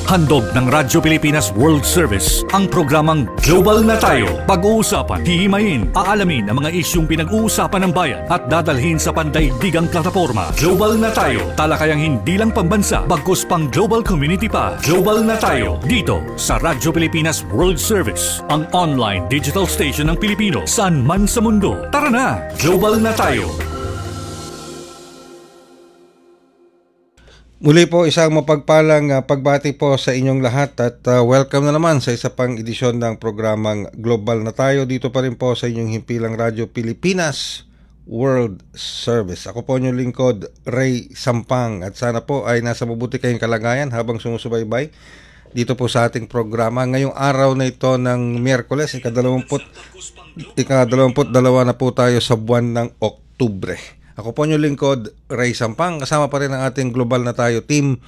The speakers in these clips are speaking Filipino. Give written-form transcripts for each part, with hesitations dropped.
Handog ng Radyo Pilipinas World Service ang programang Global na Tayo. Pag-uusapan, hihimayin, aalamin ang mga isyung pinag-uusapan ng bayan at dadalhin sa pandaigdigang plataforma. Global na Tayo, talakayang hindi lang pambansa, bagkus pang global community pa. Global na Tayo, dito sa Radyo Pilipinas World Service, ang online digital station ng Pilipino saan man sa mundo. Tara na, Global na Tayo! Muli po isang mapagpalang pagbati po sa inyong lahat at welcome na naman sa isa pang edisyon ng programang Global na Tayo dito pa rin po sa inyong himpilang Radyo Pilipinas World Service. Ako po inyong lingkod, Ray Sampang, at sana po ay nasa mabuti kayong kalagayan habang sumusubaybay dito po sa ating programa. Ngayong araw na ito ng Miyerkules, ika-22 na po tayo sa buwan ng Oktubre. Ako po inyong lingkod, Ray Sampang. Kasama pa rin ang ating Global na Tayo team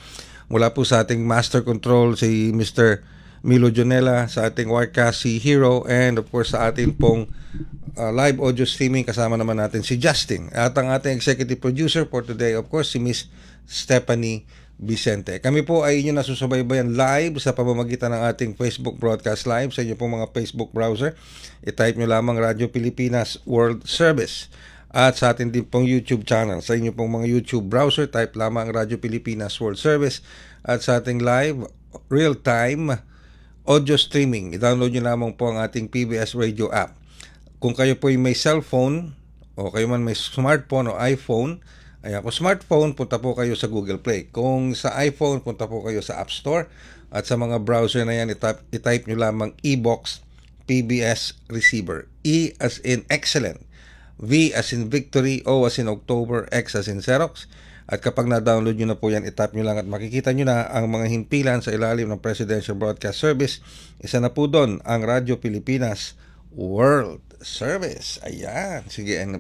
mula po sa ating Master Control si Mr. Milo Jonella, sa ating Wirecast si Hero, and of course sa ating pong live audio streaming kasama naman natin si Justin. At ang ating executive producer for today, of course, si Miss Stephanie Vicente. Kami po ay inyo nasusubaybayan live sa pamamagitan ng ating Facebook broadcast live sa inyo pong mga Facebook browser. I-type nyo lamang Radyo Pilipinas World Service. At sa ating din pong YouTube channel, sa inyo pong mga YouTube browser, type lamang Radyo Pilipinas World Service. At sa ating live, real-time audio streaming, i-download nyo lamang po ang ating PBS Radio app. Kung kayo po ay may cellphone, o kayo man may smartphone o iPhone, ayan, kung smartphone, punta po kayo sa Google Play. Kung sa iPhone, punta po kayo sa App Store. At sa mga browser na yan, i-type nyo lamang eBox PBS Receiver. E as in excellent, V as in Victory, O as in October, X as in Xerox. At kapag na-download nyo na po yan, itap nyo lang at makikita nyo na ang mga himpilan sa ilalim ng Presidential Broadcast Service. Isa na po doon ang Radyo Pilipinas World Service. Ayan. Sige, ano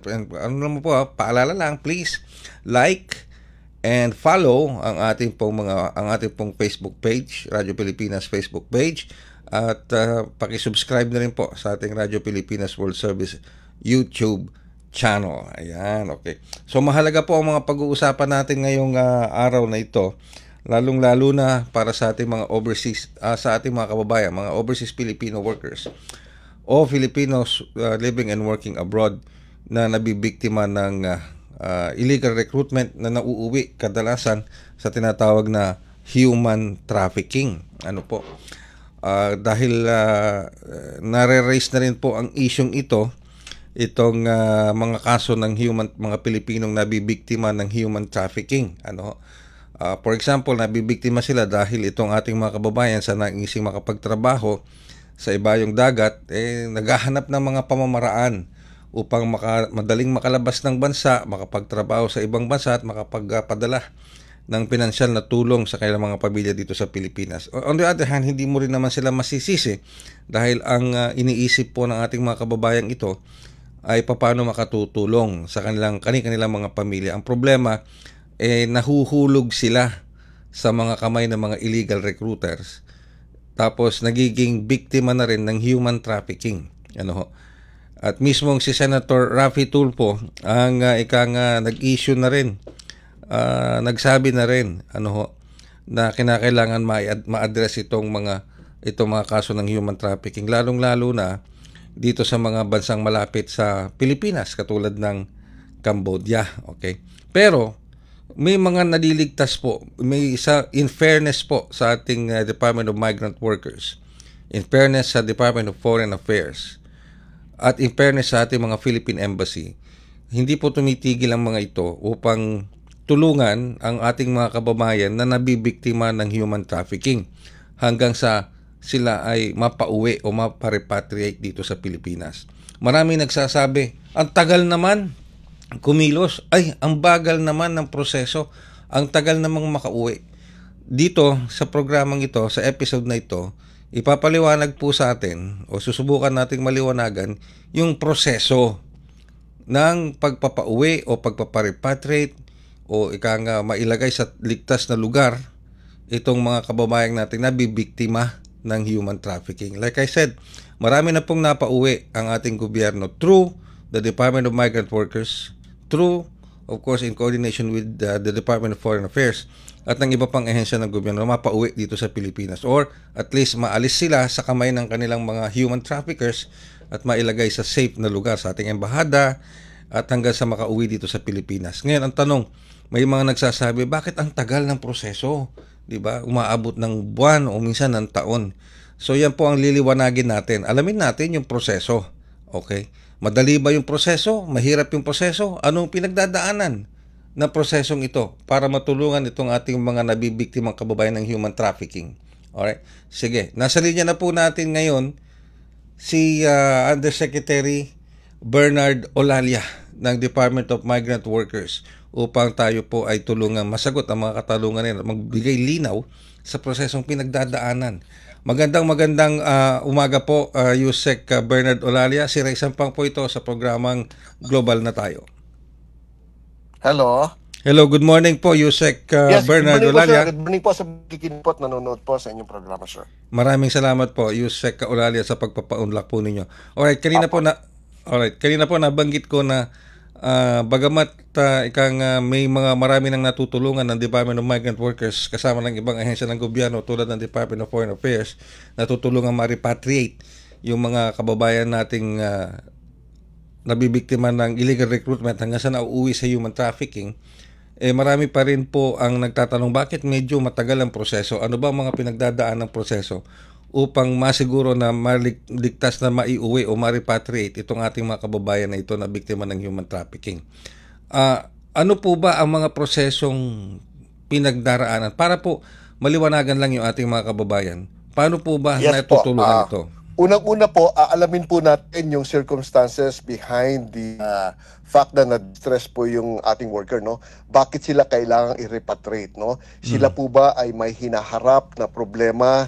naman po, paalala lang, please like and follow ang ating pong Facebook page, Radyo Pilipinas Facebook page. At paki-subscribe na rin po sa ating Radyo Pilipinas World Service YouTube channel. Ayan, okay. So mahalaga po ang mga pag-uusapan natin ngayong araw na ito, lalong-lalo na para sa ating mga overseas, sa ating mga kababayan, mga overseas Filipino workers o Filipinos living and working abroad na nabibiktima ng illegal recruitment na nauuwi kadalasan sa tinatawag na human trafficking. Ano po? Dahil nare-raise na rin po ang isyong itong mga kaso ng mga Pilipinong nabibiktima ng human trafficking. For example, nabibiktima sila dahil itong ating mga kababayan sa nag-iising makapagtrabaho sa ibayong dagat, naghahanap ng mga pamamaraan upang madaling makalabas ng bansa, makapagtrabaho sa ibang bansa at makapagpadala ng pinansyal na tulong sa kanilang mga pamilya dito sa Pilipinas. On the other hand, hindi mo rin naman sila masisisi dahil ang iniisip po ng ating mga kababayan ito ay paano makatutulong sa kanilang mga pamilya. Ang problema, nahuhulog sila sa mga kamay ng mga illegal recruiters. Tapos nagiging biktima na rin ng human trafficking. At mismong si Senator Raffy Tulfo ang nag-issue na rin, nagsabi na rin na kinakailangan ma-address itong mga kaso ng human trafficking, lalong-lalo na dito sa mga bansang malapit sa Pilipinas katulad ng Cambodia. Okay? Pero may mga naliligtas po, in fairness po sa ating Department of Migrant Workers, in fairness sa Department of Foreign Affairs, at in fairness sa ating mga Philippine Embassy, hindi po tumitigil ang mga ito upang tulungan ang ating mga kababayan na nabibiktima ng human trafficking hanggang sa sila ay mapauwi o maparepatriate dito sa Pilipinas. Marami nagsasabi, ang tagal naman kumilos, ang bagal naman ng proseso, ang tagal namang makauwi. Dito sa programang ito, sa episode na ito, ipapaliwanag po sa atin o susubukan nating maliwanagan yung proseso ng pagpapauwi o pagpaparepatriate o mailagay sa ligtas na lugar itong mga kababayan natin na bibiktima ng human trafficking. Like I said, marami na pong napauwi ang ating gobyerno through the Department of Migrant Workers, through of course in coordination with the Department of Foreign Affairs at ng iba pang ehensya ng gobyerno, mapauwi dito sa Pilipinas, or at least maalis sila sa kamay ng kanilang mga human traffickers at mailagay sa safe na lugar sa ating embahada at hanggang sa makauwi dito sa Pilipinas. Ngayon, ang tanong, may mga nagsasabi, bakit ang tagal ng proseso? 'Di ba? Umaabot ng buwan o minsan ng taon. So yan po ang liliwanagin natin. Alamin natin yung proseso. Okay? Madali ba yung proseso? Mahirap yung proseso? Anong pinagdadaanan ng prosesong ito para matulungan itong ating mga nabibiktimang kababayan ng human trafficking? Alright? Sige, nasa linya na po natin ngayon si Undersecretary Bernard Olalia ng Department of Migrant Workers upang tayo po ay tulungan masagot ang mga katanungan nila, magbigay linaw sa prosesong pinagdadaanan. Magandang umaga po, Yusek Bernard Olalia. Si Ray Sampang po ito sa programang Global na Tayo. Hello. Hello, good morning po, Yusek Bernard Olalia. Good morning po sa kikinpot, nanonood po sa inyong programa, sir. Maraming salamat po, Yusek Olalia, sa pagpapaunlak po ninyo. Alright, kanina po nabanggit ko na bagamat may marami nang natutulungan ng Department of Migrant Workers kasama ng ibang ahensya ng gobyerno tulad ng Department of Foreign Affairs, natutulungan ma-repatriate yung mga kababayan nating nabibiktima ng illegal recruitment hanggang sa nauuwi sa human trafficking. Marami pa rin po ang nagtatanong bakit medyo matagal ang proseso. Ano ba ang mga pinagdadaan ng proseso upang masiguro na maligtas na maiuwi o ma-repatriate itong ating mga kababayan na ito na biktima ng human trafficking. Ano po ba ang mga prosesong pinagdaraanan? Para po maliwanagan lang yung ating mga kababayan. Paano po ba natutulungan ito? Unang-una po, aalamin po natin yung circumstances behind the fact na na-stress po yung ating worker, no? Bakit sila kailangang i-repatriate, no? Sila po ba ay may hinaharap na problema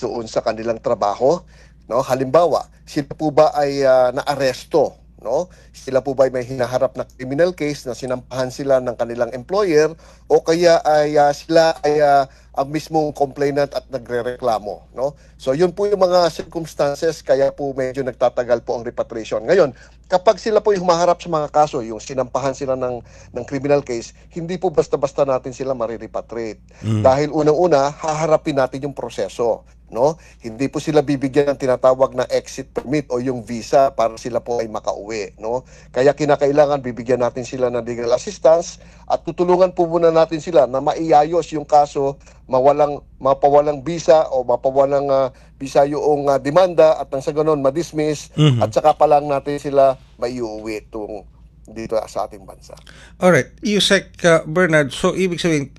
doon sa kanilang trabaho, no? Halimbawa, sila po ba ay naaresto, no? Sila po ba ay may hinaharap na criminal case na sinampahan sila ng kanilang employer, o kaya ay sila ay ang mismong complainant at nagrereklamo, no? So yun po yung mga circumstances kaya po medyo nagtatagal po ang repatriation. Ngayon, kapag sila po yung humaharap sa mga kaso, yung sinampahan sila ng criminal case, hindi po basta-basta natin sila marirepatriate. Dahil unang-una, haharapin natin yung proseso, no? Hindi po sila bibigyan ng tinatawag na exit permit o yung visa para sila po ay makauwi, no? Kaya kinakailangan bibigyan natin sila ng legal assistance at tutulungan po muna natin sila na maiayos yung kaso, mapawalang visa o mapawalang visa yung demanda at nang sa ganon ma-dismiss at saka pa lang natin sila maiuwi dito sa ating bansa. Alright, Yusek Bernard, so ibig sabihin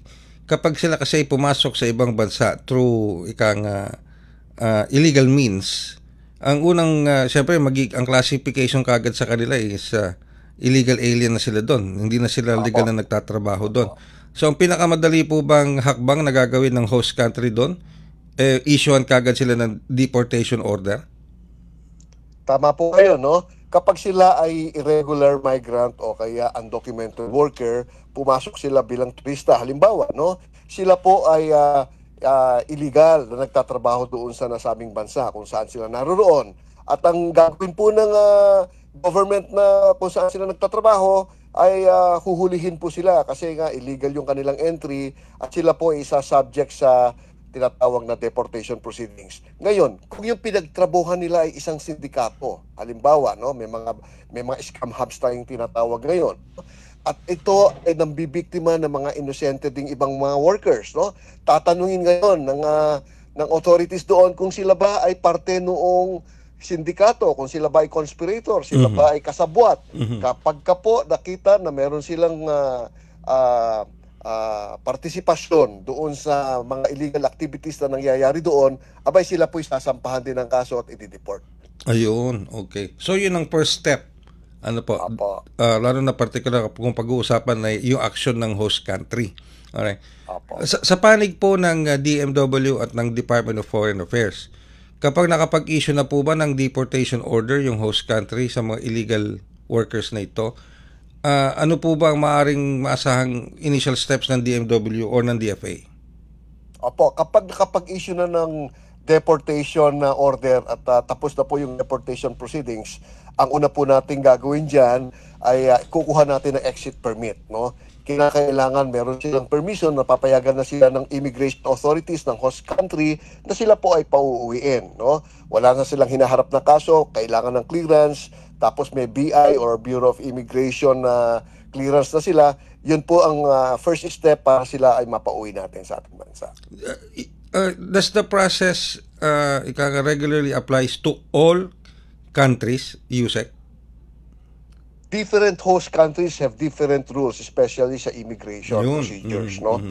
kapag sila kasi pumasok sa ibang bansa through illegal means, ang unang siyempre ang classification kagad sa kanila is illegal alien na sila doon. Hindi na sila legal na nagtatrabaho doon. So ang pinakamadali po bang hakbang na gagawin ng host country doon? Issuean kagad sila ng deportation order? Tama po kayo, no? Kapag sila ay irregular migrant o kaya undocumented worker, pumasok sila bilang turista. Halimbawa, no? Sila po ay illegal na nagtatrabaho doon sa nasabing bansa kung saan sila naroroon. At ang gagawin po ng government na kung saan sila nagtatrabaho ay huhulihin po sila kasi nga illegal yung kanilang entry at sila po ay isa-subject sa tinatawag na deportation proceedings. Ngayon, kung yung pinagtrabuhan nila ay isang sindikato, halimbawa, no, may mga scam hubs tayong tinatawag ngayon. At ito ay nambibiktima ng mga inosente ding ibang mga workers, no? Tatanungin ngayon ng authorities doon kung sila ba ay parte noong sindikato, kung sila ba ay conspirator, sila ba ay kasabwat. Kapag ka po nakita na meron silang partisipasyon doon sa mga illegal activities na nangyayari doon, abay sila po sasampahan din ng kaso at i-deport. Ayun, okay. So yun ang first step. Ano po? Lalo na particular kung pag-uusapan na yung action ng host country. Alright. Sa panig po ng DMW at ng Department of Foreign Affairs, kapag nakapag-issue na po ba ng deportation order yung host country sa mga illegal workers na ito, ano po ba ang maaring maasahang initial steps ng DMW or ng DFA? Opo, kapag issue na ng deportation order at tapos na po yung deportation proceedings, ang una po nating gagawin dyan ay kukuha natin ng exit permit, no? Kinakailangan meron silang permission na papayagan na sila ng immigration authorities ng host country na sila po ay pauuwiin, no? Wala na silang hinaharap na kaso, kailangan ng clearance, tapos may BI or Bureau of Immigration na clearance na sila. Yun po ang first step para sila ay mapauwi natin sa ating bansa. Does the process regularly applies to all countries, Yusek? Different host countries have different rules, especially sa immigration procedures, no?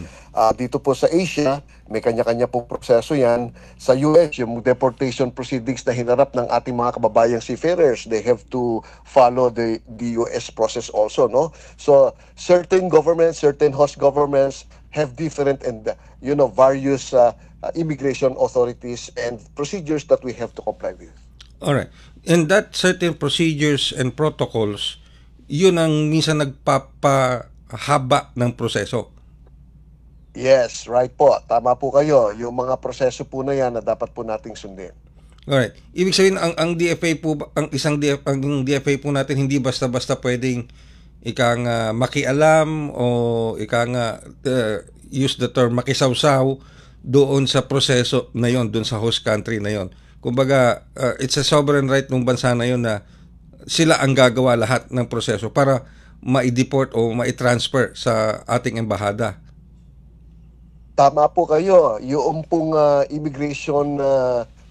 Dito po sa Asia, may kanya-kanya po proseso yan. Sa US, yung deportation proceedings na hinarap ng ating mga kababayang seafarers, they have to follow the US process also, no? So, certain governments, certain host governments have different and, various immigration authorities and procedures that we have to comply with. Alright. And that certain procedures and protocols, yun ang minsan nagpapahaba ng proseso. Yes, right po. Tama po kayo. Yung mga proseso po na yan na dapat po nating sundin. Alright. Ibig sabihin ang DFA po, ang DFA po natin hindi basta-basta pwedeng makialam o use the term makisawsaw doon sa proseso na yon, doon sa host country na yon. Kumbaga, it's a sovereign right ng bansa na yon na sila ang gagawa lahat ng proseso para ma-deport o ma-transfer sa ating embahada. Tama po kayo. Yung pong immigration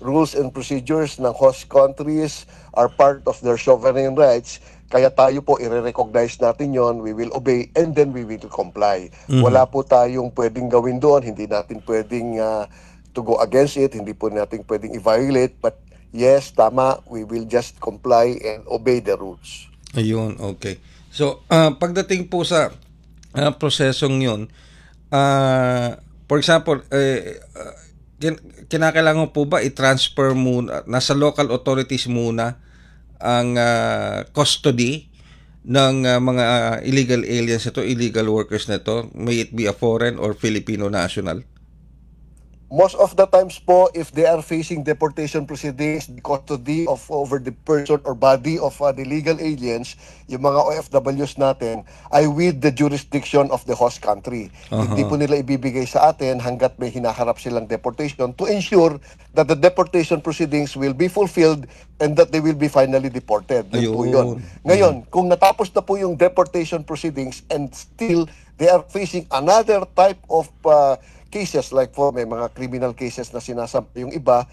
rules and procedures ng host countries are part of their sovereign rights. Kaya tayo po i-recognize natin yon, we will obey, and then we will comply. Wala po tayong pwedeng gawin doon. Hindi natin pwedeng to go against it. Hindi po natin pwedeng i-violate. But yes, tama, we will just comply and obey the rules. Ayun, okay. So, pagdating po sa prosesong yun, for example, kinakailangan po ba i-transfer muna, nasa local authorities muna ang custody ng mga illegal aliens nito, illegal workers nito, may it be a foreign or Filipino national? Most of the times po, if they are facing deportation proceedings, the custody of over the person or body of the legal aliens, yung mga OFWs natin, ay with the jurisdiction of the host country. Hindi po nila ibibigay sa atin hanggat may hinaharap silang deportation to ensure that the deportation proceedings will be fulfilled and that they will be finally deported. Yun po yun. Ngayon, kung natapos na po yung deportation proceedings and still they are facing another type of cases, like po may mga criminal cases na sinasampa yung iba,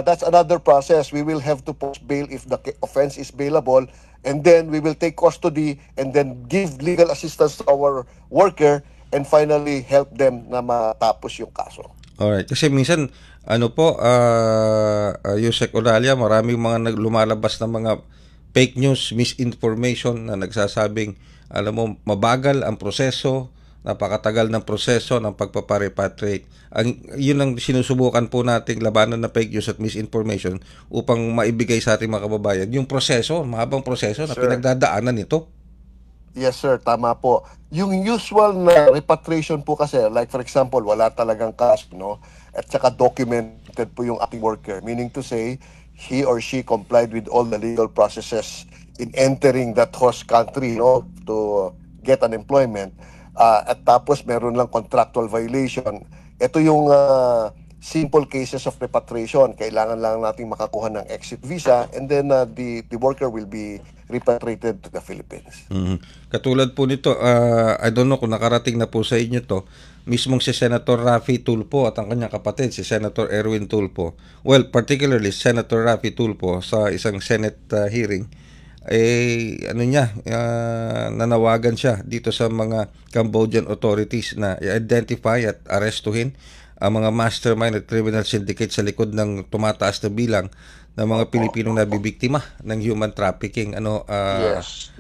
that's another process. We will have to post bail if the offense is bailable, and then we will take custody and then give legal assistance to our worker and finally help them na matapos yung kaso. Alright, kasi minsan Yusek Oralia, maraming mga lumalabas na mga fake news, misinformation na nagsasabing, alam mo, mabagal ang proseso, napakatagal ng proseso ng pagpaparepatriate. Yun ang sinusubukan po nating labanan na fake news at misinformation upang maibigay sa ating mga kababayan yung proseso, mahabang proseso na pinagdadaanan nito. Yes sir, tama po. Yung usual na repatriation po kasi, like for example, wala talagang cash, no? At saka documented po yung ating worker. Meaning to say, he or she complied with all the legal processes in entering that host country, no? To get an employment. At tapos meron lang contractual violation. Ito yung simple cases of repatriation. Kailangan lang nating makakuha ng exit visa and then the worker will be repatriated to the Philippines. Katulad po nito, I don't know kung nakarating na po sa inyo to, mismong si Senator Raffy Tulfo at ang kanyang kapatid, si Senator Erwin Tulfo. Well, particularly Senator Raffy Tulfo sa isang Senate hearing, nanawagan siya dito sa mga Cambodian authorities na i-identify at arestuhin ang mga mastermind at criminal syndicate sa likod ng tumataas na bilang ng mga Pilipinong nabibiktima ng human trafficking. Yes,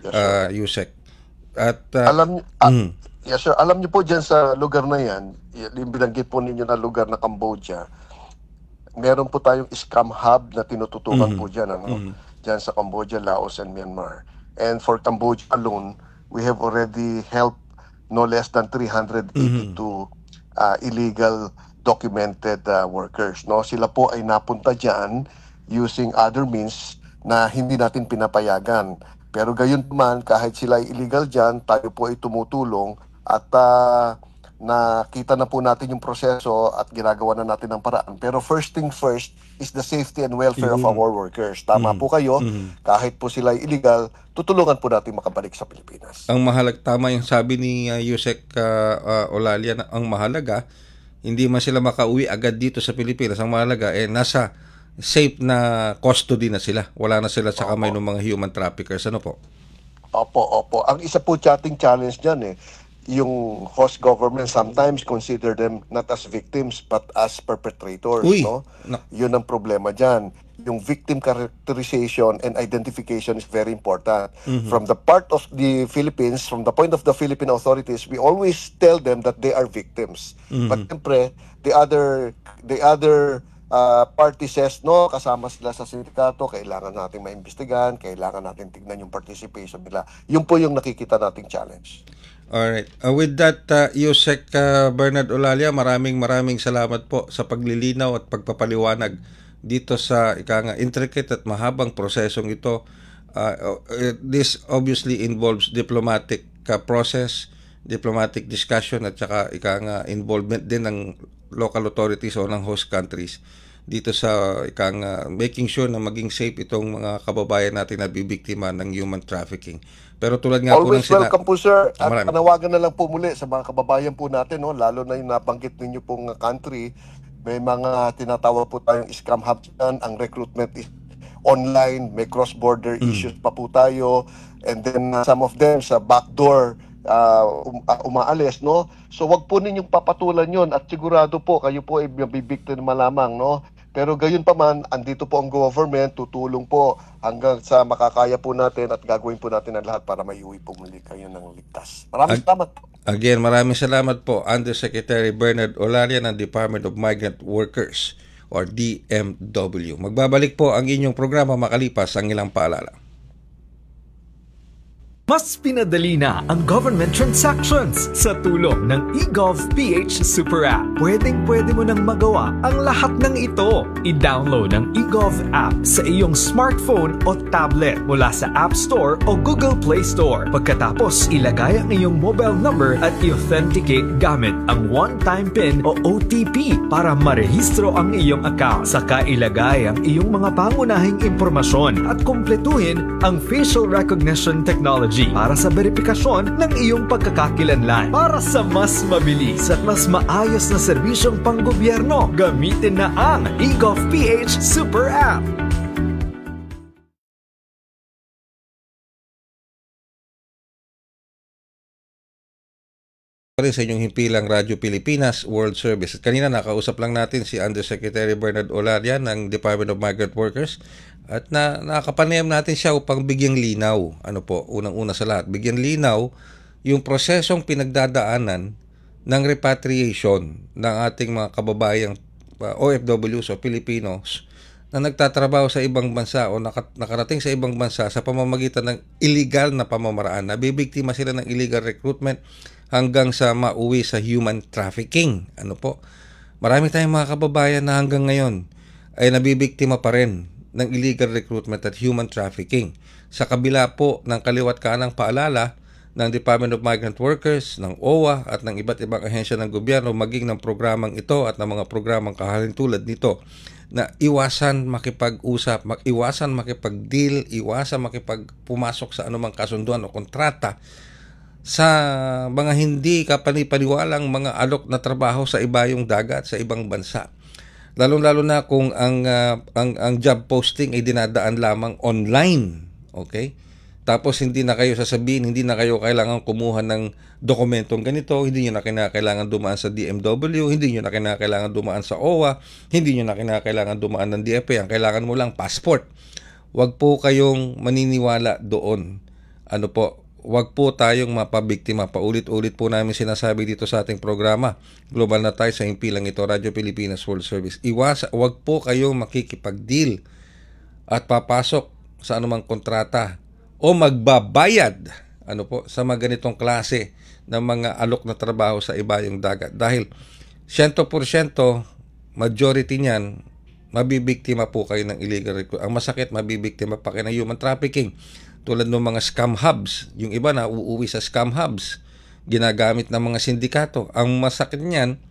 Yusek. At yes sir, alam niyo po dyan sa lugar na yan, yung binanggit po ninyo na lugar na Cambodia, meron po tayong scam hub na tinututukan po dyan, dyan sa Cambodia, Laos, and Myanmar. And for Cambodia alone, we have already helped no less than 382 illegal documented workers, no? Sila po ay napunta diyan using other means na hindi natin pinapayagan. Pero gayon man, kahit sila ay illegal diyan, tayo po ay tumutulong at nakita na po natin yung proseso at ginagawa na natin ng paraan. Pero first thing first is the safety and welfare of our workers. Tama po kayo, kahit po sila ay illegal, tutulungan po natin makabalik sa Pilipinas. Ang tama yung sabi ni Yusek Olalia, na ang mahalaga, hindi man sila makauwi agad dito sa Pilipinas. Ang mahalaga, nasa safe na custody na sila. Wala na sila sa kamay ng mga human traffickers. Ano po? Opo. Ang isa po chatting challenge dyan yung host government sometimes consider them not as victims but as perpetrators. No? Yun ang problema dyan. Yung victim characterization and identification is very important. From the part of the Philippines, from the point of the Philippine authorities, we always tell them that they are victims. But siyempre, the other party says, no, kasama sila sa sindikato, kailangan natin maimbestigahan, kailangan natin tignan yung participation nila. Yun po yung nakikita nating challenge. Alright. With that, Yusek Bernard Olalia, maraming salamat po sa paglilinaw at pagpapaliwanag dito sa intricate at mahabang prosesong ito. This obviously involves diplomatic process, diplomatic discussion at saka involvement din ng local authorities o ng host countries dito sa making sure na maging safe itong mga kababayan natin na bibiktima ng human trafficking. Pero tulad nga always po ng welcome po, sir. At panawagan na lang po muli sa mga kababayan po natin, no? Lalo na yung nabanggit ninyo pong country, may mga tinatawag po tayong scam hub dyan. Ang recruitment is online, may cross-border issues pa po tayo, and then some of them sa backdoor umaalis, no? So wag po ninyong papatulan yon at sigurado po kayo po ay mabibiktima lamang, no? Pero gayon pa man, andito po ang government, tutulong po hanggang sa makakaya po natin at gagawin po natin ang lahat para maiuwi po muli kayo ng ligtas. Maraming salamat po. Again, maraming salamat po, Undersecretary Bernard Olalia ng Department of Migrant Workers or DMW. Magbabalik po ang inyong programa makalipas ang ilang paalala. Mas pinadali na ang government transactions sa tulong ng eGovPH Super App. Pwedeng-pwede mo nang magawa ang lahat ng ito. I-download ang eGov app sa iyong smartphone o tablet mula sa App Store o Google Play Store. Pagkatapos, ilagay ang iyong mobile number at i-authenticate gamit ang one-time PIN o OTP para marehistro ang iyong account. Saka ilagay ang iyong mga pangunahing impormasyon at kumpletuhin ang facial recognition technology para sa verifikasyon ng iyong pagkakakilanlan. Para sa mas mabilis at mas maayos na serbisyong panggobyerno, gamitin na ang eGovPH Super App. Sa inyong himpilang Radyo Pilipinas World Service. At kanina nakausap lang natin si Undersecretary Bernard Olalia ng Department of Migrant Workers at nakapanayam natin siya upang bigyang linaw. Unang-una sa lahat, bigyang linaw yung prosesong pinagdadaanan ng repatriation ng ating mga kababayang OFWs o Filipinos na nagtatrabaho sa ibang bansa o nakarating sa ibang bansa sa pamamagitan ng illegal na pamamaraan. Nabibiktima sila ng illegal recruitment hanggang sa mauwi sa human trafficking. Marami tayong mga kababayan na hanggang ngayon ay nabibiktima pa rin ng illegal recruitment at human trafficking. Sa kabila po ng kaliwat kanang paalala ng Department of Migrant Workers, ng OWA at ng iba't ibang ahensya ng gobyerno maging ng programang ito at ng mga programang kahalintulad nito na iwasan makipag-usap, iwasan makipag-deal, iwasan makipagpumasok sa anumang kasunduan o kontrata sa mga hindi kapanipaniwalang mga alok na trabaho sa ibayong dagat, sa ibang bansa. Lalong-lalo na kung ang job posting ay dinadaan lamang online. Okay? Tapos hindi na kayo sasabihin, hindi na kayo kailangan kumuha ng dokumentong ganito, hindi nyo na kinakailangan dumaan sa DMW, hindi nyo na kinakailangan dumaan sa OWA, hindi nyo na kinakailangan dumaan ng DFA, ang kailangan mo lang passport. Huwag po kayong maniniwala doon. Huwag po tayong mapabiktima. Paulit-ulit po namin sinasabi dito sa ating programa. Global na tayo sa himpilang ito, Radyo Pilipinas World Service. Huwag po kayong makikipag-deal at papasok sa anumang kontrata o magbabayad sa mga ganitong klase ng mga alok na trabaho sa ibayong dagat. Dahil 100% majority niyan, mabibiktima po kayo ng illegal recruit. Ang masakit, mabibiktima pa kayo ng human trafficking. Tulad ng mga scam hubs. Yung iba na uuwi sa scam hubs. Ginagamit ng mga sindikato. Ang masakit niyan,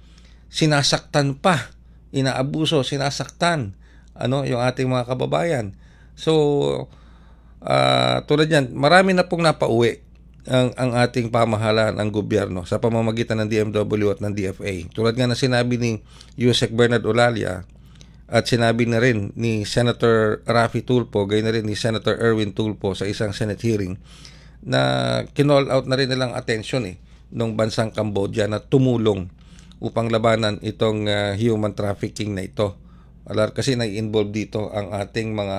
sinasaktan pa. Inaabuso, sinasaktan. Yung ating mga kababayan. So, tulad yan, marami na pong napauwi ang ating pamahalaan, ang gobyerno sa pamamagitan ng DMW at ng DFA. Tulad nga na sinabi ni Yusek Bernard Olalia at sinabi na rin ni Senator Raffy Tulfo, gayon na rin ni Senator Erwin Tulfo sa isang Senate hearing na kinall out na rin nilang attention ng bansang Cambodia na tumulong upang labanan itong human trafficking na ito. Kasi na-involve dito ang ating mga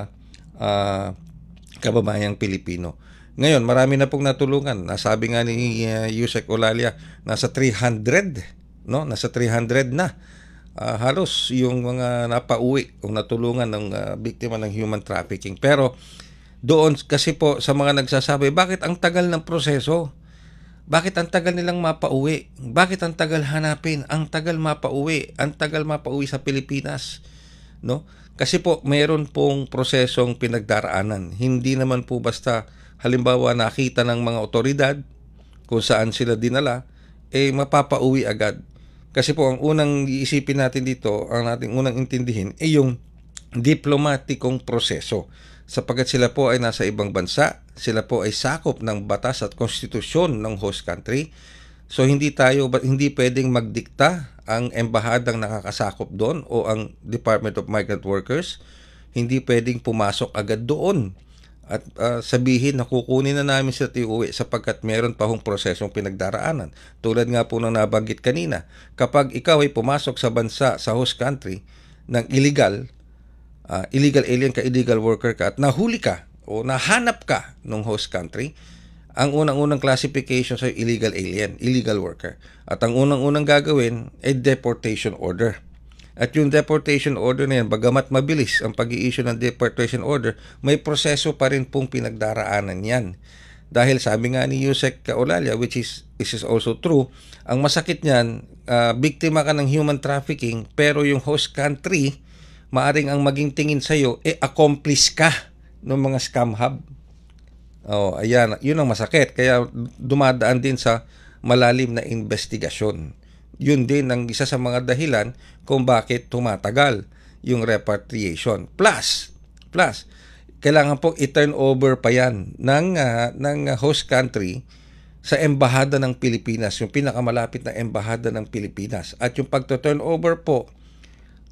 kababayang Pilipino. Ngayon, marami na pong natulungan. Nasabi nga ni Yusek Olalia, nasa 300, no? Nasa 300 na. Halos yung mga napauwi o natulungan ng biktima ng human trafficking. Pero doon kasi po sa mga nagsasabi, bakit ang tagal ng proseso? Bakit ang tagal nilang mapauwi? Bakit ang tagal hanapin? Ang tagal mapauwi. Ang tagal mapauwi sa Pilipinas, no? Kasi po mayroon pong prosesong pinagdaraanan. Hindi naman po basta halimbawa nakita ng mga otoridad kung saan sila dinala, mapapauwi agad. Kasi po ang unang iisipin natin dito, ang nating unang intindihin, yung diplomatikong proseso. Sapagkat sila po ay nasa ibang bansa, sila po ay sakop ng batas at konstitusyon ng host country. So hindi pwedeng magdikta ang embahadang nakakasakop doon o ang Department of Migrant Workers. Hindi pwedeng pumasok agad doon at sabihin na kukunin na namin sila iuwi sapagkat meron pa hong prosesong pinagdaraanan. Tulad nga po ng nabanggit kanina, kapag ikaw ay pumasok sa bansa, sa host country, ng illegal alien ka, illegal worker ka, at nahuli ka o nahanap ka ng host country, ang unang-unang classification sa illegal alien, illegal worker. At ang unang-unang gagawin ay deportation order. At yung deportation order na yan, bagamat mabilis ang pag-i-issue ng deportation order, may proseso pa rin pong pinagdaraanan yan. Dahil sabi nga ni Yusek Olalia, this is also true, ang masakit niyan, biktima ka ng human trafficking, pero yung host country, maaring ang maging tingin sa'yo, accomplice ka ng mga scam hub. Ayan, yun ang masakit. Kaya dumadaan din sa malalim na investigasyon. Yun din ang isa sa mga dahilan kung bakit tumatagal yung repatriation. Plus, kailangan po i-turn over pa yan ng host country sa embahada ng Pilipinas, yung pinakamalapit na embahada ng Pilipinas. At yung pagto-turn over po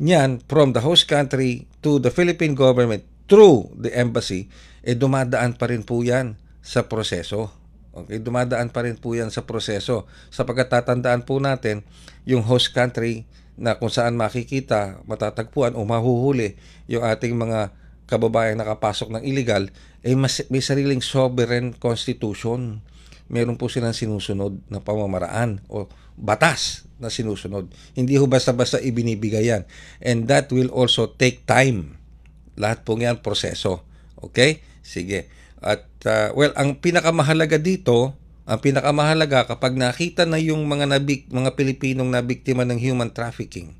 niyan from the host country to the Philippine government through the embassy, dumadaan pa rin po yan sa proseso. Okay, dumadaan pa rin po yan sa proseso. Sapagkat tatandaan po natin yung host country na kung saan makikita, matatagpuan o mahuhuli yung ating mga kababayang nakapasok ng illegal, may sariling sovereign constitution. Meron po silang sinusunod na pamamaraan o batas na sinusunod. Hindi ho basta-basta ibinibigay yan. And that will also take time. Lahat po yan proseso. Okay? Sige. At ang pinakamahalaga dito, kapag nakita na yung mga Pilipinong nabiktima ng human trafficking,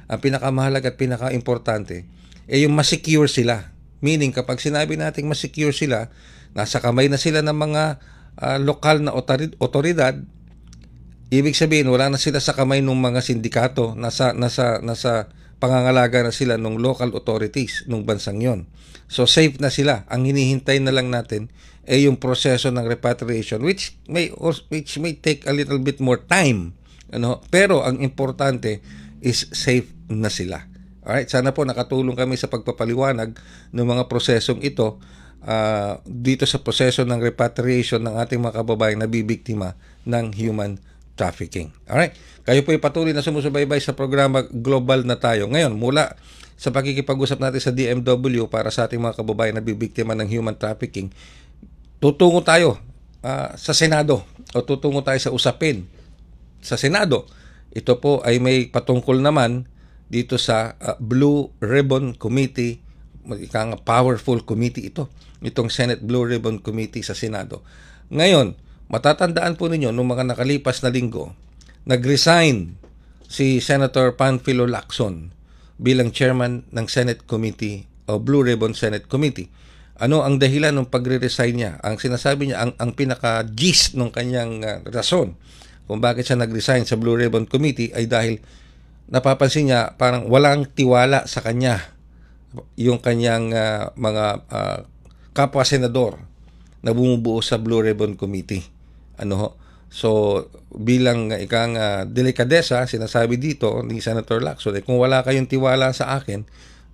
ang pinakamahalaga at pinaka-importante yung masecure sila. Meaning kapag sinabi nating masecure sila, nasa kamay na sila ng mga lokal na otoridad, ibig sabihin wala na sila sa kamay ng mga sindikato, nasa pangangalaga na sila ng local authorities ng bansang yon. So safe na sila. Ang hinihintay na lang natin ay yung proseso ng repatriation which may take a little bit more time. Pero ang importante is safe na sila. Alright, sana po nakatulong kami sa pagpapaliwanag ng mga prosesong ito dito sa proseso ng repatriation ng ating mga kababayang nabibiktima ng human trafficking. Alright, kayo po ay patuloy na sumusubaybay sa programa Global na Tayo. Ngayon, mula sa pakikipag-usap natin sa DMW para sa ating mga kababayan na bibiktima ng human trafficking, tutungo tayo sa Senado o tutungo tayo sa usapin sa Senado. Ito po ay may patungkol naman dito sa Blue Ribbon Committee, powerful committee itong Senate Blue Ribbon Committee sa Senado. Ngayon, matatandaan po ninyo nung mga nakalipas na linggo, nag-resign si Senator Panfilo Lacson bilang chairman ng Senate Committee o Blue Ribbon Senate Committee. Ano ang dahilan ng pagre-resign niya? Ang sinasabi niya, ang pinaka-gist ng kanyang rason kung bakit siya nag-resign sa Blue Ribbon Committee ay dahil napapansin niya parang walang tiwala sa kanya yung kanyang mga kapwa-senador na bumubuo sa Blue Ribbon Committee. So, bilang ikang delikadesa, sinasabi dito ni Senator Lacson, kung wala kayong tiwala sa akin,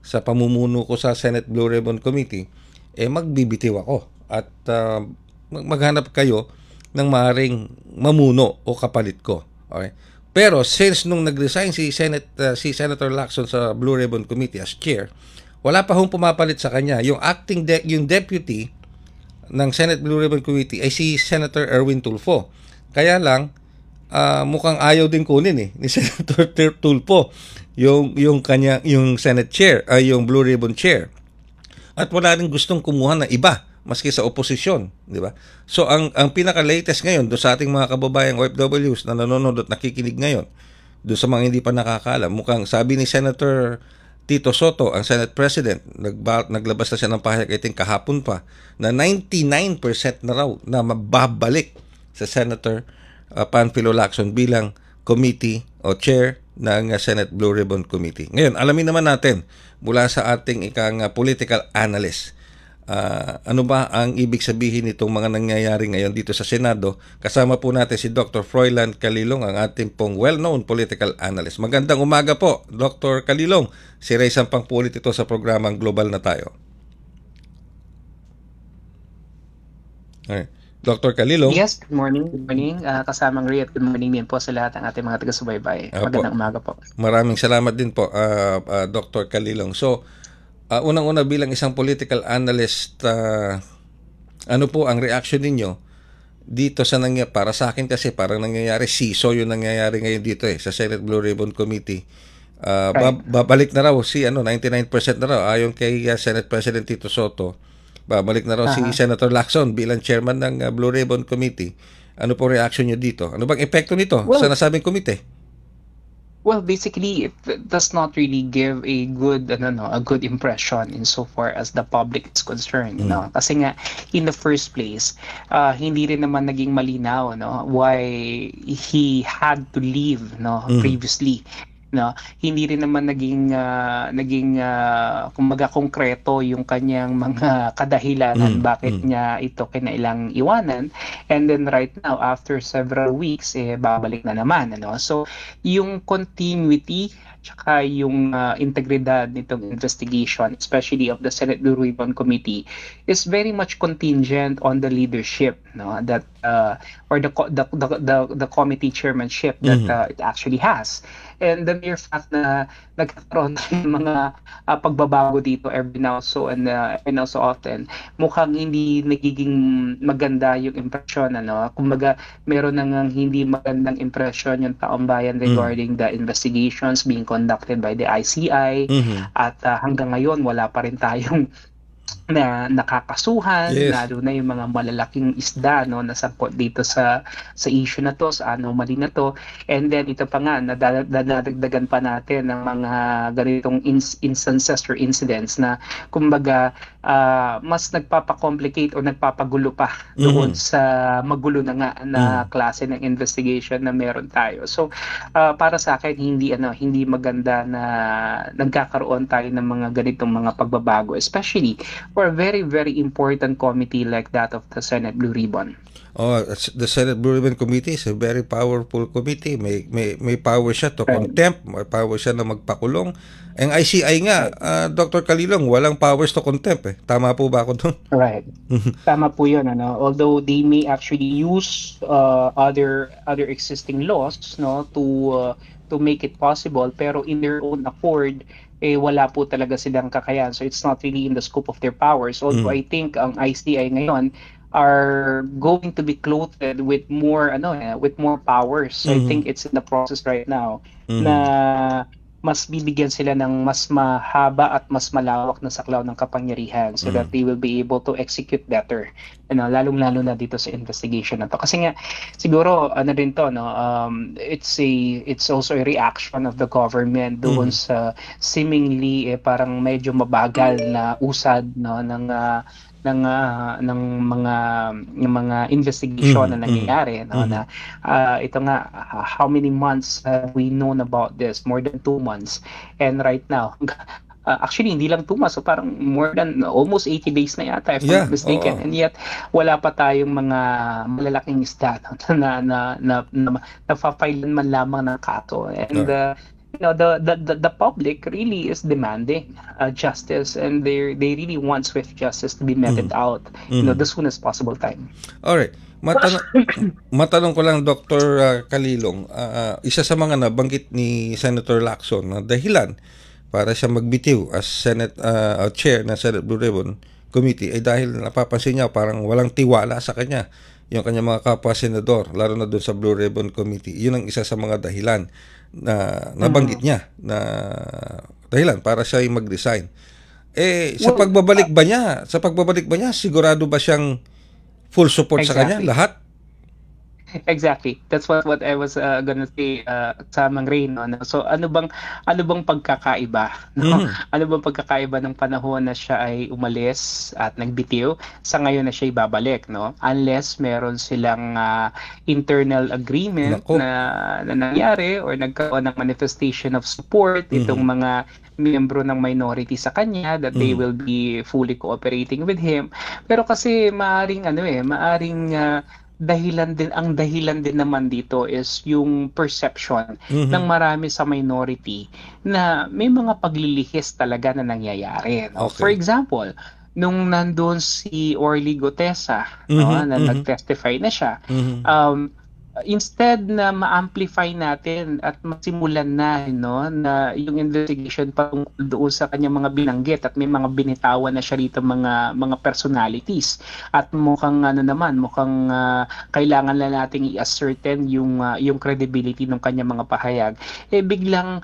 sa pamumuno ko sa Senate Blue Ribbon Committee, magbibitiw ako at maghanap kayo ng maaaring mamuno o kapalit ko. Okay? Pero since nung nag-resign si Senator Lacson sa Blue Ribbon Committee as chair, wala pa hong pumapalit sa kanya. Yung yung deputy ng Senate Blue Ribbon Committee ay si Senator Erwin Tulfo. Kaya lang mukhang ayaw din kunin ni Senator Tulfo yung Senate chair ay yung Blue Ribbon chair. At wala rin gustong kumuha ng iba maski sa oposisyon, di ba? So ang pinaka-latest ngayon do sa ating mga kababayang OFWs na nanonood at nakikinig ngayon, do sa mga hindi pa nakakaalam, mukhang sabi ni Senator Tito Soto, ang Senate President, naglabas na siya ng pahayag kahapon pa na 99% na raw na mababalik sa Senator Panfilo Lacson bilang committee o chair ng Senate Blue Ribbon Committee. Ngayon, alamin naman natin mula sa ating political analyst, ano ba ang ibig sabihin nitong mga nangyayari ngayon dito sa Senado? Kasama po natin si Dr. Froilan Calilong, ang ating pong well-known political analyst. Magandang umaga po, Dr. Calilong. Si Ray Sampang po ulit ito sa programang Global na Tayo. Okay. Dr. Calilong. Yes, good morning. Good morning. Kasamang Ray at good morning din po sa lahat ng ating mga taga-subaybay. Magandang umaga po. Maraming salamat din po, Dr. Calilong. So, unang-una bilang isang political analyst, ano po ang reaction ninyo dito sa para sa akin kasi parang nangyayari, siso yung nangyayari ngayon dito sa Senate Blue Ribbon Committee. Right. Babalik na raw 99% na raw ayon kay Senate President Tito Soto. Babalik na raw si Senator Lacson bilang chairman ng Blue Ribbon Committee. Ano po reaction niyo dito? Ano bang epekto nito sa nasabing komite? Well, basically, it does not really give a good impression insofar as the public is concerned. No? Kasi nga, in the first place, hindi rin naman naging malinaw why he had to leave previously. No, hindi rin naman naging kumbaga konkreto yung kanyang mga kadahilanan bakit niya ito kinailang iwanan, and then right now after several weeks babalik na naman so yung continuity tsaka yung integridad nitong investigation, especially of the Senate Blue Ribbon Committee, is very much contingent on the leadership that or the committee chairmanship that it actually has. And the mere fact na nagkakaroon ng mga pagbabago dito every now so often, mukhang hindi nagiging maganda yung impression. Kumbaga, meron nang hindi magandang impression yung taong bayan regarding the investigations being conducted by the ICI. At hanggang ngayon, wala pa rin tayong na nakakasuhan, lalo na yung mga malalaking isda na sangkot dito sa issue na to, sa anomaly na to. And then ito pa nga, nadadagdagan pa natin ng mga ganitong instances or incidents na kumbaga mas nagpapacomplicate o nagpapagulo pa doon sa magulo na nga na klase ng investigation na meron tayo. So para sa akin hindi maganda na nagkakaroon tayo ng mga ganitong mga pagbabago, especially for a very, very important committee like that of the Senate Blue Ribbon. The Senate Blue Ribbon Committee is a very powerful committee. May power siya to contempt, may power siya na magpakulong. Ang ICI nga, Dr. Calilong, walang powers to contempt. Tama po ba ako doon? Right. Tama po yun. Although they may actually use other existing laws to make it possible, pero in their own accord, wala po talaga silang kakayahan. So it's not really in the scope of their powers. Although I think ang ICI ngayon are going to be clothed with more powers. So I think it's in the process right now na mas bibigyan sila ng mas mahaba at mas malawak na saklaw ng kapangyarihan so that they will be able to execute better. Lalong-lalo na dito sa investigation na to. Kasi nga siguro ano din to, no, it's also a reaction of the government doon sa seemingly parang medyo mabagal na usad, no, ng mga investigation na nangyayari, no, na ito nga, how many months have we known about this? More than 2 months, and right now actually hindi lang 2 months, so parang more than almost 80 days na yata if I'm not mistaken, and yet wala pa tayong mga malalaking isda, no, na file man lamang ng kaso, and the public really is demanding justice, and they really want swift justice to be meted out, the soonest possible time. Alright. Matanong ko lang, Dr. Kalilong, isa sa mga nabanggit ni Senator Lacson na dahilan para siya magbitiw as Senate chair ng Senate Blue Ribbon Committee ay dahil napapansin niya parang walang tiwala sa kanya yung kanyang mga kapwa senador, lalo na doon sa Blue Ribbon Committee. Yun ang isa sa mga dahilan na nabanggit niya na dahilan para siya ay mag-resign. Sa pagbabalik ba niya, sigurado ba siyang full support sa kanya lahat? Exactly. That's what I was gonna say sa Mang Ray, no? So ano bang pagkakaiba, no? Ano bang pagkakaiba ng panahon na siya ay umalis at nagbitiw sa ngayon na siya ay babalik, no? Unless meron silang internal agreement na nangyari or nagkaroon ng manifestation of support itong mga miyembro ng minority sa kanya that they will be fully cooperating with him. Pero kasi maaring dahilan din naman dito is yung perception ng marami sa minority na may mga paglilihis talaga na nangyayari, no? For example, nung nandun si Orly Gutesa, no, na nag-testify na siya, instead na ma-amplify natin at masimulan na, no, na yung investigation patungkol doon sa kanyang mga binanggit at may mga binitawan na siya rito mga personalities at mukhang kailangan na nating i-ascertain yung credibility ng kanyang mga pahayag, biglang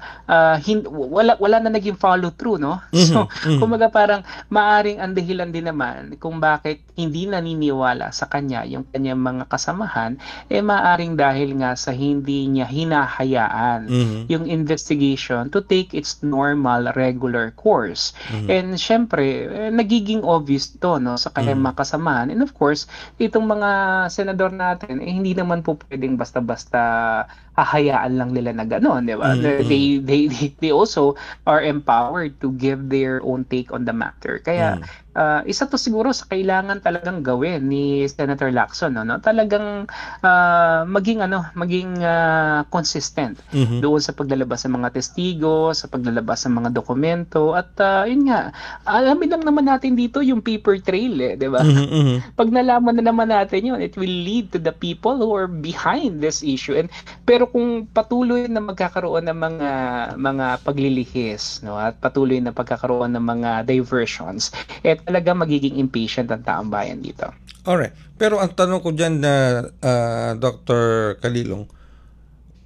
wala na naging follow through, no? So kumaga parang maaring ang dahilan din naman kung bakit hindi naniniwala sa kanya yung kanyang mga kasamahan, maaring dahil nga sa hindi niya hinahayaan yung investigation to take its normal, regular course. And syempre, nagiging obvious to, no, sa kanyang mga kasamahan. And of course, itong mga senador natin, hindi naman po pwedeng basta-basta hahayaan lang nila na gano'n, di ba? They also are empowered to give their own take on the matter. Kaya isa to siguro sa kailangan talagang gawin ni Senator Lacson, no? Talagang maging consistent doon sa paglalabas ng mga testigo, sa paglalabas ng mga dokumento, at yun nga, alamin lang naman natin dito yung paper trail, di ba? Pag nalaman na naman natin yun, it will lead to the people who are behind this issue. And pero kung patuloy na magkakaroon ng mga paglilihis, no, at patuloy na pagkakaroon ng mga diversions, talaga magiging impatient ang taong bayan dito. Alright. Pero ang tanong ko dyan na Dr. Kalilong,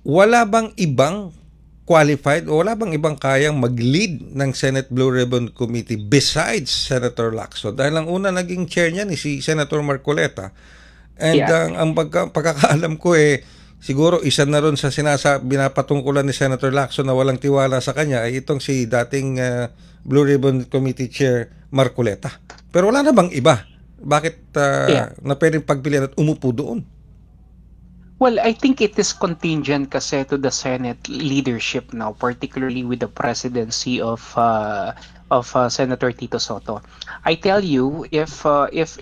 wala bang ibang qualified o wala bang ibang kayang mag-lead ng Senate Blue Ribbon Committee besides Senator Lacson? Dahil ang una naging chair niya ni si Senator Marcoleta. And ang pagkakaalam ko siguro isa na ron sa binapatungkulan ni Senator Lacson na walang tiwala sa kanya ay itong si dating Blue Ribbon Committee Chair Marcoleta. Pero wala na bang iba? Bakit na pwedeng pagpilian at umupo doon? Well, I think it is contingent kasi to the Senate leadership now, particularly with the presidency of Senator Tito Soto. I tell you, if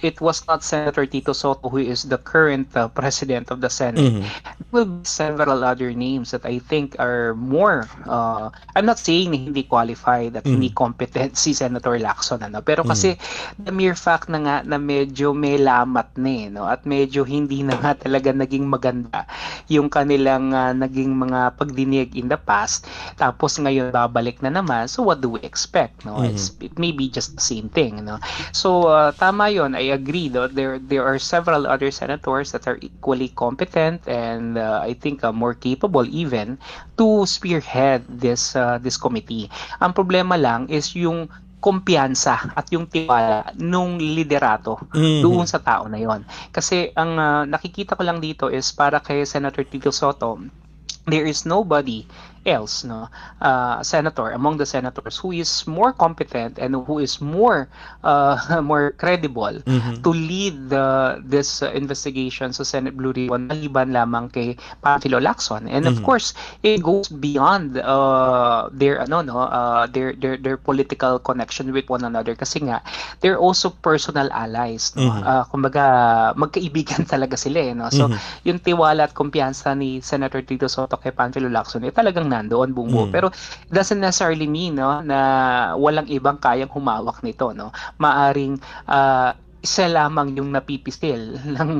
it was not Senator Tito Soto who is the current president of the Senate, there will be several other names that I think are more. I'm not saying na hindi qualified at hindi competent si Senator Lacson, pero kasi the mere fact na nga na medyo may lamat na, no, at medyo hindi na nga talaga naging maganda yung kanilang naging mga pagdinig in the past, tapos ngayon babalik na naman. So what do we expect, no? it may be just the same thing, no? So tama yon, I agree, though. There are several other senators that are equally competent and I think more capable even to spearhead this committee. Ang problema lang is yung kumpiyansa at yung tiwala nung liderato doon sa tao na yon. Kasi ang nakikita ko lang dito is para kay Senator Tito Sotto, there is nobody else, no, senator among the senators who is more competent and who is more credible to lead this investigation sa Senate Blue Ribbon maliban lamang kay Panfilo Lacson. And of course, it goes beyond their political connection with one another kasi nga they're also personal allies, no. Kumbaga magkaibigan talaga sila, no. So yung tiwala at kumpiyansa ni Senator Tito Sotto kay Panfilo Lacson talagang nandoon bumbo. Pero it doesn't necessarily mean, no, na walang ibang kayang humawak nito, no. Maaring isa lamang yung napipisil ng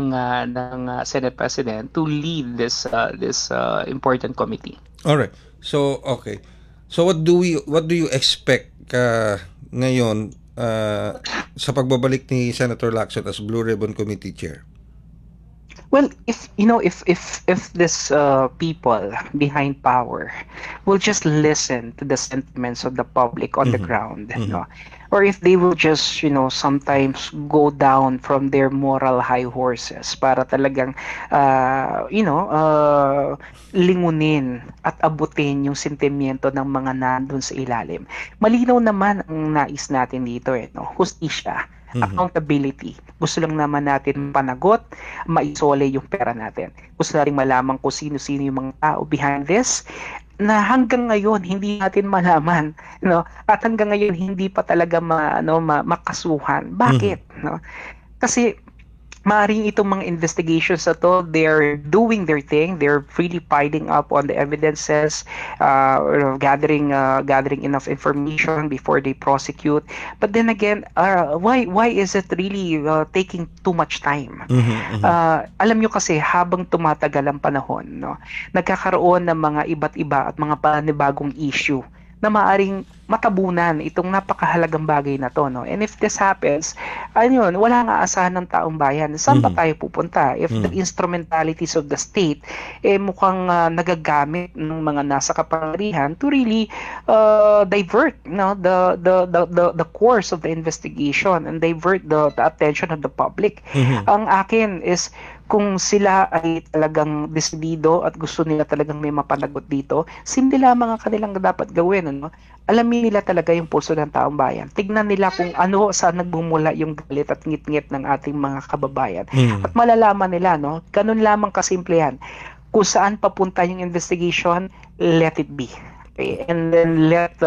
Senate President to lead this important committee. All right. So okay. So what do you expect ngayon sa pagbabalik ni Senator Lacson as Blue Ribbon Committee Chair? Well, if this people behind power will just listen to the sentiments of the public on the ground, no, or if they will just sometimes go down from their moral high horses para talagang lingunin at abutin yung sentimiento ng mga nandun sa ilalim. Malinaw naman ang nais natin dito, no, hustisya. Accountability. Gusto lang naman natin panagot, maisole yung pera natin. Gusto na rin malaman kung sino-sino yung mga tao behind this na hanggang ngayon hindi natin malaman, no? At hanggang ngayon hindi pa talaga makasuhan. Bakit? No? Kasi maaaring itong mga investigations na to, they're doing their thing, they're really piling up on the evidences, gathering enough information before they prosecute. But then again, why is it really taking too much time? Alam nyo kasi habang tumatagal ang panahon, no, nagkakaroon ng mga iba't iba at mga panibagong issue na maaring matabunan itong napakahalagang bagay na to, no? And if this happens, wala nga asahan ng taong bayan. Saan ba tayo pupunta? If the instrumentalities of the state mukhang nagagamit ng mga nasa kapangyarihan to really divert, no, the course of the investigation and divert the attention of the public. Ang akin is kung sila ay talagang desidido at gusto nila talagang may mapanagot dito, simple lamang ang kanilang dapat gawin, ano? Alamin nila talaga yung puso ng taong bayan. Tignan nila kung saan nagbumula yung galit at ngit-ngit ng ating mga kababayan. At malalaman nila, no? Ganun lamang kasimple yan. Kung saan papunta yung investigation, let it be. Okay? And then let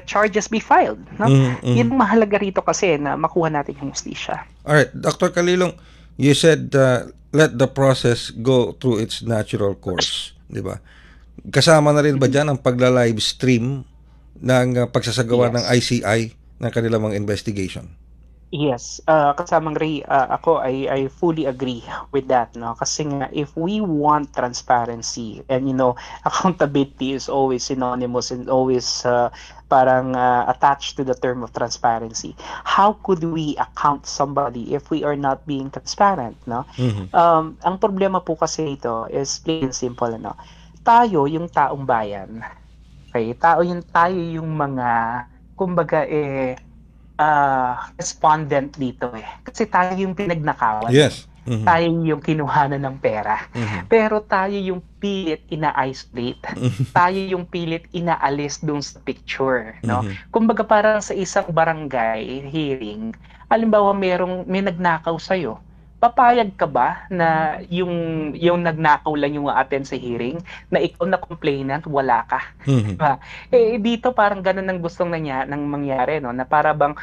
charges be filed, no? Yun ang mahalaga rito kasi na makuha natin yung hustisya. Alright, Dr. Calilong, you said let the process go through its natural course, di ba? Kasama na rin ba dyan ang pagla-live stream ng pagsasagawa ng ICI ng kanilang mga investigation? Yes, kasamang Ray, ako I fully agree with that, no? Kasi nga if we want transparency and accountability is always synonymous and always parang attached to the term of transparency. How could we account somebody if we are not being transparent, no? Ang problema po kasi ito is plain and simple, no? Tayo yung taong bayan. Okay, tayo yung mga kumbaga respondent dito kasi tayo yung pinagnakawan. Yes. Tayo yung kinuhanan ng pera. Pero tayo yung pilit ina-isolate. Tayo yung pilit inaalis dun sa picture, no? Kumbaga parang sa isang barangay hearing, halimbawa may nagnakaw sa'yo. Papayag ka ba na yung nagnakaw lang yung attend sa hearing, na ikaw na complainant, wala ka? Diba? Dito parang ganun ang gustong nang mangyari, no? Na para bang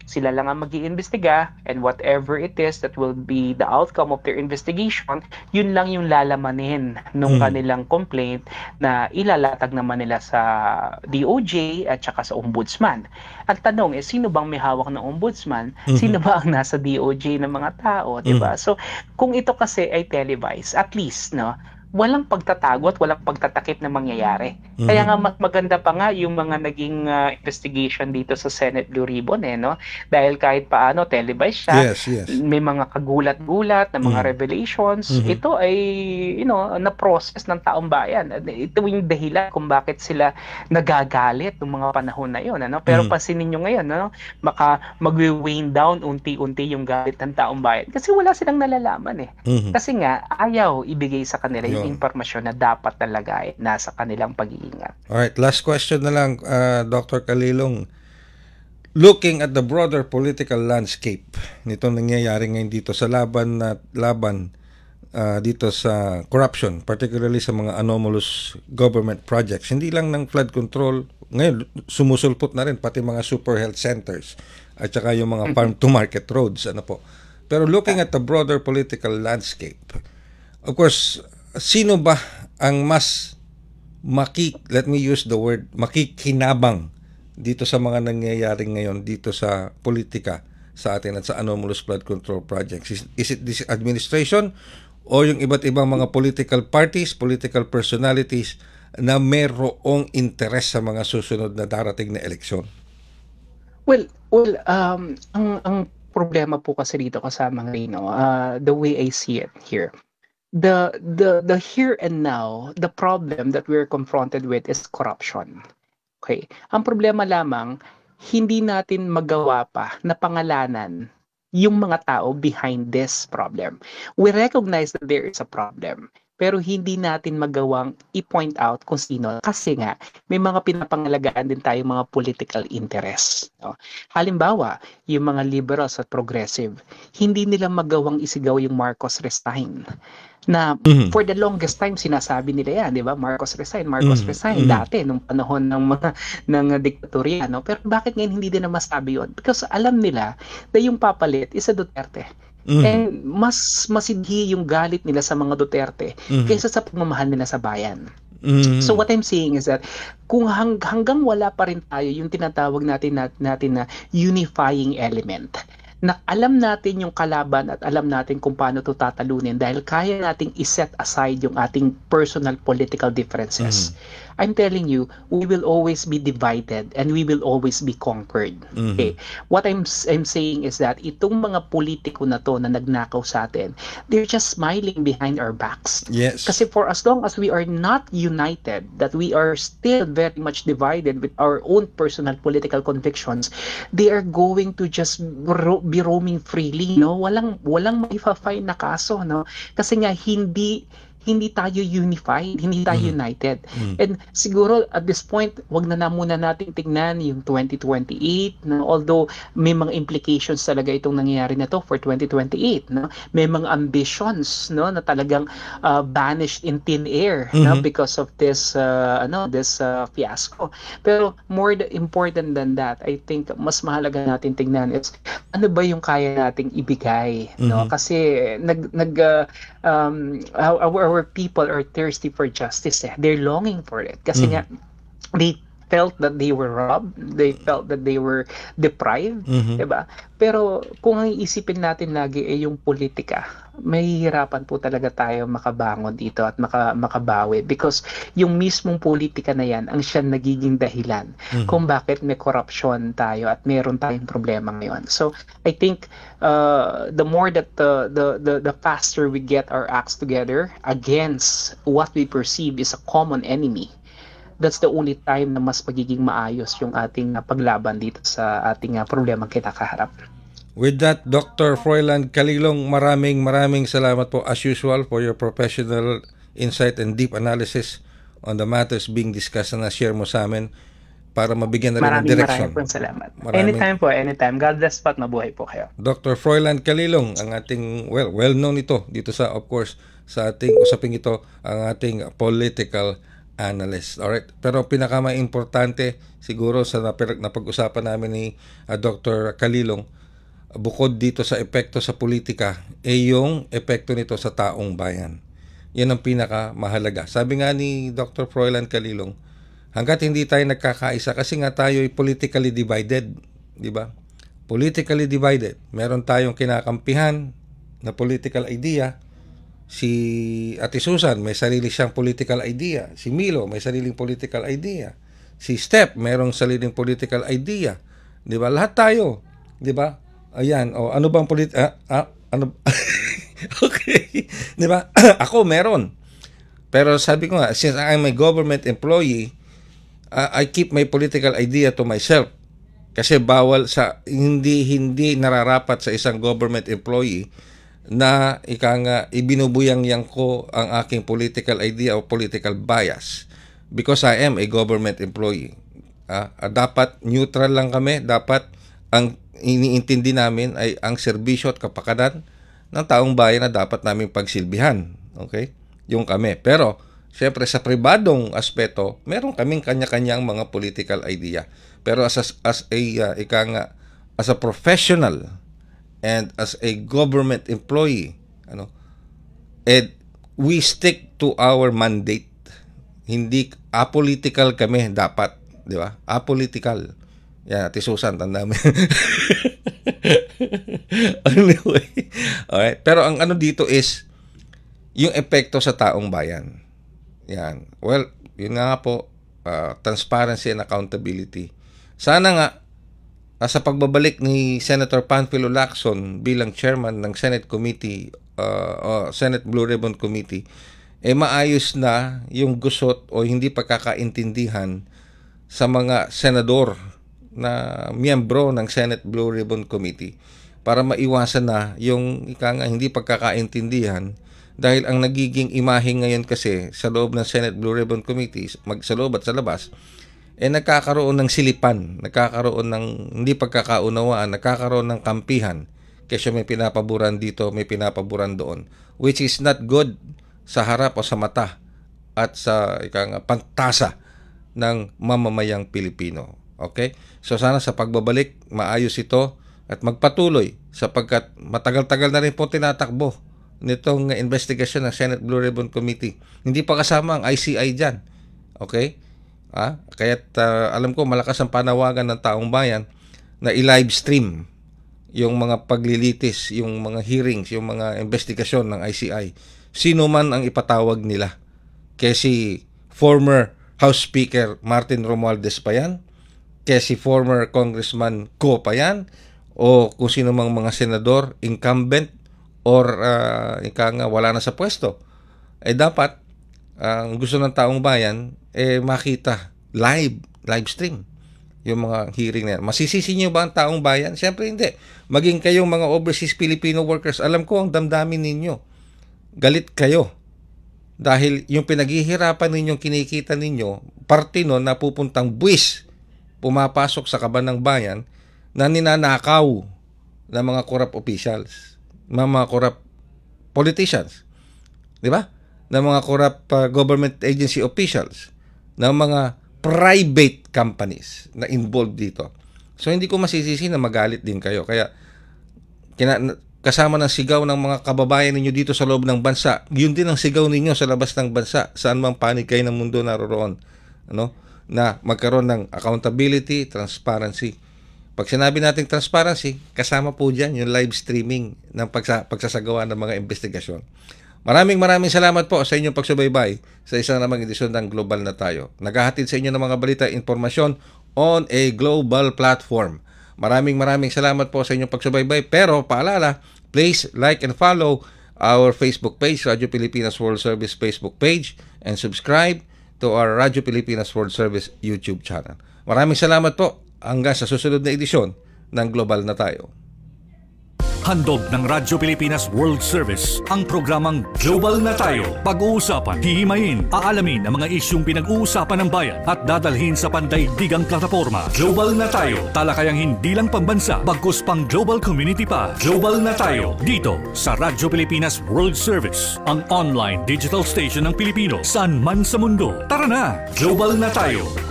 sila lang ang mag-iimbestiga and whatever it is that will be the outcome of their investigation, yun lang yung lalamanin nung kanilang complaint na ilalatag naman nila sa DOJ at saka sa ombudsman. Ang tanong sino bang may hawak ng ombudsman? Sino ba ang nasa DOJ ng mga tao? Diba? So, kung ito kasi ay televised, at least, no, walang pagtatago at walang pagtatakip na mangyayari. Kaya nga mas maganda pa nga yung mga naging investigation dito sa Senate Blue Ribbon no? Dahil kahit paano televised siya, may mga kagulat-gulat na mga revelations, ito ay na-process ng taong bayan. Ito yung dahilan kung bakit sila nagagalit ng mga panahon na yun. Pero pansinin nyo ngayon, mag-wane down unti-unti yung galit ng taong bayan kasi wala silang nalalaman Kasi nga, ayaw ibigay sa kanila yung impormasyon na dapat talaga nasa kanilang pag-iingat. Alright, last question na lang, Dr. Calilong. Looking at the broader political landscape, nito nangyayari ngayon dito sa laban dito sa corruption, particularly sa mga anomalous government projects, hindi lang ng flood control, ngayon sumusulpot na rin pati mga super health centers at saka yung mga farm-to-market roads. Pero looking at the broader political landscape, of course, sino ba ang mas let me use the word, makikinabang dito sa mga nangyayari ngayon dito sa politika sa atin at sa anomalous flood control projects? Is it this administration o yung iba't ibang mga political parties, political personalities na mayroong interes sa mga susunod na darating na eleksyon? Well, ang problema po kasi dito kasama Rino, the way I see it here. The here and now, the problem that we're confronted with is corruption. Okay. Ang problema lamang, hindi natin magawa pa na pangalanan yung mga tao behind this problem. We recognize that there is a problem, pero hindi natin magawang i-point out kung sino kasi nga may mga pinapangalagaan din tayo mga political interests. Halimbawa, yung mga liberals at progressive, hindi nila magawang isigaw yung Marcos resign. Na for the longest time sinasabi nila yan, 'di ba? Marcos resign dati nung panahon ng diktatorya, Pero bakit ngayon hindi din na masabi 'yon? Because alam nila na yung papalit is a Duterte. And mas masidhi yung galit nila sa mga Duterte kaysa sa pagmamahal nila sa bayan. So what I'm saying is that kung hanggang wala pa rin tayo yung tinatawag natin na unifying element, na alam natin yung kalaban at alam natin kung paano ito tatalunin dahil kaya nating iset aside yung ating personal political differences. I'm telling you, we will always be divided and we will always be conquered. Okay? What I'm saying is that itong mga politiko na to na nagnakaw sa atin, they're just smiling behind our backs. Yes. Kasi for as long as we are not united, that we are still very much divided with our own personal political convictions, they are going to just be roaming freely, walang maifa-file na kaso, kasi nga hindi tayo unified, hindi tayo united. And siguro at this point, wag na muna nating tignan yung 2028, although may mga implications talaga itong nangyayari na to for 2028. May mga ambitions na talagang vanished in thin air because of this fiasco. Pero more important than that, I think mas mahalaga natin tignan is ano ba yung kaya nating ibigay, Kasi our people are thirsty for justice. They're longing for it. Kasi nga, they felt that they were robbed. They felt that they were deprived. Diba? Pero kung ang iisipin natin lagi ay yung politika, mahihirapan po talaga tayo makabangon dito at makabawi because yung mismong politika na yan ang siya nagiging dahilan kung bakit may corruption tayo at meron tayong problema ngayon. So I think the more that the faster we get our acts together against what we perceive is a common enemy, that's the only time na mas magiging maayos yung ating paglaban dito sa ating problemang kinakaharap. With that, Dr. Froilan Calilong, maraming salamat po as usual for your professional insight and deep analysis on the matters being discussed na share mo sa amin para mabigyan na rin ng direksyon. Maraming salamat. Anytime. God bless po at mabuhay po kayo. Dr. Froilan Calilong, ang ating, well-known ito dito sa, of course, sa ating usaping ito, ang ating political analyst. Alright. Pero pinaka-importante siguro sa napag-usapan namin ni Dr. Calilong, bukod dito sa epekto sa politika, yung epekto nito sa taong bayan. Yan ang pinaka-mahalaga. Sabi nga ni Dr. Froilan Calilong, hanggat hindi tayo nagkakaisa, kasi nga tayo ay politically divided, di ba? Politically divided. Meron tayong kinakampihan na political idea, Si Ate Susan, may sarili siyang political idea. Si Milo, may sariling political idea. Si Step, mayroong sariling political idea. 'Di ba? Lahat tayo, 'di ba? Ayan, ano bang ano okay, 'di ba? Ako meron. Pero sabi ko nga, since I'm a government employee, I keep my political idea to myself. Kasi bawal sa hindi nararapat sa isang government employee na ibinubuyang-yang ko ang aking political idea o political bias because I am a government employee. Dapat neutral lang kami, dapat ang iniintindi namin ay ang serbisyo at kapakanan ng taong bayan na dapat naming pagsilbihan. Okay? Yung kami. Pero siyempre sa pribadong aspeto, meron kaming kanya-kanyang mga political idea. Pero as a professional and as a government employee, we stick to our mandate. Hindi apolitical kami dapat, di ba? Apolitical. Yan, Ate Susan, tanda mo. Anyway, alright. Pero ang ano dito is yung epekto sa taong bayan. Yan. Well, yun nga po, transparency and accountability. Sana nga, sa pagbabalik ni Senator Panfilo Lacson bilang chairman ng Senate Committee, Senate Blue Ribbon Committee, maayos na yung gusot o hindi pagkakaintindihan sa mga senador na miyembro ng Senate Blue Ribbon Committee para maiwasan na yung hindi pagkakaintindihan. Dahil ang nagiging imahe ngayon kasi sa loob ng Senate Blue Ribbon Committee, sa loob at sa labas, nagkakaroon ng silipan, nagkakaroon ng hindi pagkakaunawaan, nagkakaroon ng kampihan. Kasi may pinapaboran dito, may pinapaboran doon. Which is not good sa harap o sa mata at sa pantasa ng mamamayang Pilipino. Okay? So sana sa pagbabalik, maayos ito at magpatuloy sapagkat matagal-tagal na rin po tinatakbo nitong investigasyon ng Senate Blue Ribbon Committee. Hindi pa kasama ang ICI dyan. Okay? Kaya't alam ko malakas ang panawagan ng taong bayan na i-live stream yung mga paglilitis, yung mga hearings, yung mga investigasyon ng ICI. Sino man ang ipatawag nila. Kaya si former House Speaker Martin Romualdez pa yan, kaya si former Congressman Ko pa yan, o kung sino mang mga senador, incumbent, or wala na sa pwesto. Dapat, ang gusto ng taong bayan, makita live stream yung mga hearing na yan. Masisisi nyo ba ang taong bayan? Siyempre hindi. Maging kayong mga overseas Filipino workers, alam ko ang damdamin ninyo. Galit kayo. Dahil yung pinaghihirapan ninyong kinikita ninyo, parte nun na pupuntang buwis, pumapasok sa kaban ng bayan na ninanakaw ng mga corrupt officials, mga corrupt politicians. Di ba? Ng mga corrupt government agency officials, ng mga private companies na involved dito. So hindi ko masisisi na magalit din kayo. Kaya kasama ng sigaw ng mga kababayan ninyo dito sa loob ng bansa, yun din ang sigaw ninyo sa labas ng bansa, saan mang panig kayo ng mundo naroroon. Na magkaroon ng accountability, transparency. Pag sinabi natin transparency, kasama po dyan yung live streaming ng pagsasagawa ng mga investigasyon. Maraming salamat po sa inyong pagsubaybay sa isang namang edisyon ng Global na Tayo. Naghahatid sa inyo ng mga balita at informasyon on a global platform. Maraming salamat po sa inyong pagsubaybay. Pero paalala, please like and follow our Facebook page, Radyo Pilipinas World Service Facebook page, and subscribe to our Radyo Pilipinas World Service YouTube channel. Maraming salamat po. Hanggang sa susunod na edisyon ng Global na Tayo. Handog ng Radyo Pilipinas World Service ang programang Global na Tayo. Pag-uusapan, hihimayin, aalamin ang mga isyung pinag-uusapan ng bayan at dadalhin sa pandaigdigang plataforma. Global na Tayo, talakayang hindi lang pambansa, bagkus pang global community pa. Global na Tayo, dito sa Radyo Pilipinas World Service, ang online digital station ng Pilipino saan man sa mundo. Tara na, Global na Tayo.